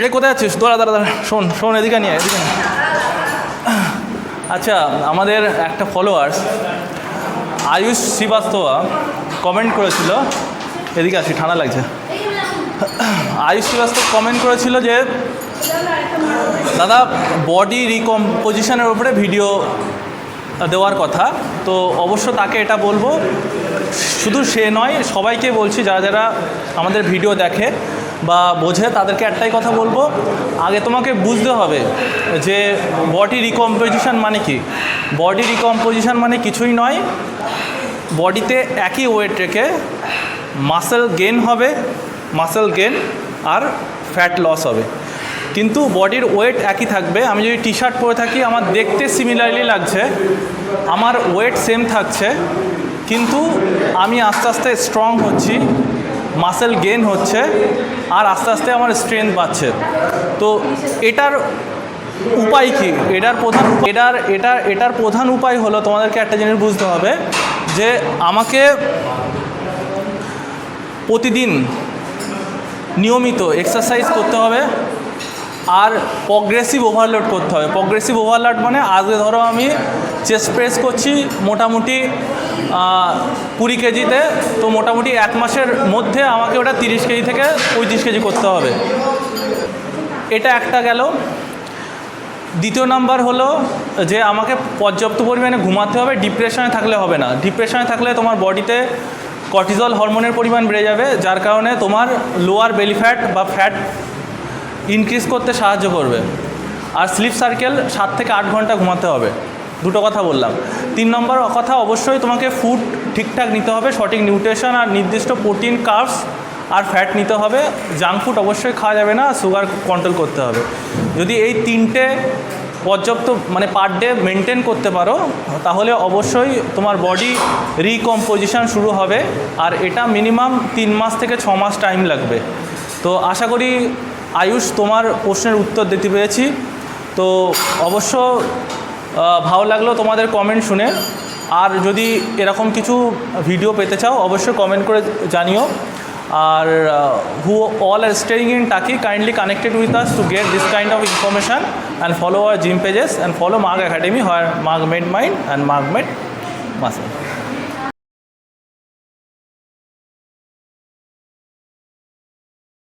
রে কোথায় আছিস? দাঁড়া দাঁড়া দাঁড়া, শোন শোন, এদিকে নিয়ে এদিকে নিয়ে। আচ্ছা, আমাদের একটা ফলোয়ার্স আয়ুষ শ্রীবাস্তবা কমেন্ট করেছিল, এদিকে আসি, ঠান্ডা লাগছে। আয়ুষ শ্রীবাস্তব কমেন্ট করেছিল যে দাদা বডি রিকম্পোজিশনের উপরে ভিডিও দেওয়ার কথা। তো অবশ্য তাকে এটা বলবো, শুধু সে নয়, সবাইকে বলছি যারা যারা আমাদের ভিডিও দেখে বা বোঝে তাদেরকে একটাই কথা বলবো, আগে তোমাকে বুঝতে হবে যে বডি রিকম্পোজিশন মানে কি। বডি রিকম্পোজিশন মানে কিছুই নয়, বডিতে একই ওয়েট রেখে মাসেল গেন হবে, মাসেল গেন আর ফ্যাট লস হবে, কিন্তু বডির ওয়েট একই থাকবে। আমি যদি টি শার্ট পরে থাকি, আমার দেখতে সিমিলারলি লাগছে, আমার ওয়েট সেম থাকছে, কিন্তু আমি আস্তে আস্তে স্ট্রং হচ্ছি, মাসেল গেন হচ্ছে, আর আস্তে আস্তে আমার স্ট্রেংথ বাড়ছে। তো এটার উপায় কি? এটার প্রধান উপায় হলো, তোমাদেরকে একটা জিনিস বুঝতে হবে যে আমাকে প্রতিদিন নিয়মিত এক্সারসাইজ করতে হবে আর প্রগ্রেসিভ ওভারলোড করতে হবে। প্রগ্রেসিভ ওভারলোড মানে আজকে ধরো আমি চেস্ট প্রেস করছি মোটামুটি 20 কেজিতে, তো মোটামুটি 1 মাসের মধ্যে আমাকে ওটা 30 কেজি থেকে 35 কেজি করতে হবে। এটা একটা গেল। দ্বিতীয় নাম্বার হলো যে আমাকে পর্যাপ্ত পরিমাণে ঘুমাতে হবে। ডিপ্রেশনে থাকলে হবে না। ডিপ্রেশনে থাকলে তোমার বডিতে কর্টিজল হরমোনের পরিমাণ বেড়ে যাবে, যার কারণে তোমার লোয়ার বেলি ফ্যাট বা ফ্যাট ইনক্রিজ করতে সাহায্য করবে। আর স্লিপ সার্কেল 7 থেকে 8 ঘন্টা ঘুমাতে হবে। দুটো কথা বললাম। 3 নম্বর কথা, অবশ্যই তোমাকে ফুড ঠিকঠাক নিতে হবে, সঠিক নিউট্রিশন আর নির্দিষ্ট প্রোটিন, কার্বস আর ফ্যাট নিতে হবে। জাঙ্ক ফুড অবশ্যই খাওয়া যাবে না, সুগার কন্ট্রোল করতে হবে। যদি এই 3টে পর্যাপ্ত মানে পার ডে মেনটেন করতে পারো, তাহলে অবশ্যই তোমার বডি রিকম্পোজিশন শুরু হবে, আর এটা মিনিমাম 3 মাস থেকে 6 মাস টাইম লাগবে। তো আশা করি আয়ুষ তোমার প্রশ্নের উত্তর দিতে পেরেছি। তো অবশ্য ভালো লাগলো তোমাদের কমেন্ট শুনে। আর যদি এরকম কিছু ভিডিও পেতে চাও, অবশ্যই কমেন্ট করে জানিও। আর who all are staying in Turkey, kindly connected with us to get this kind of information and follow our gym pages and follow Marg Academy, where Marg made mind and Marg made muscle.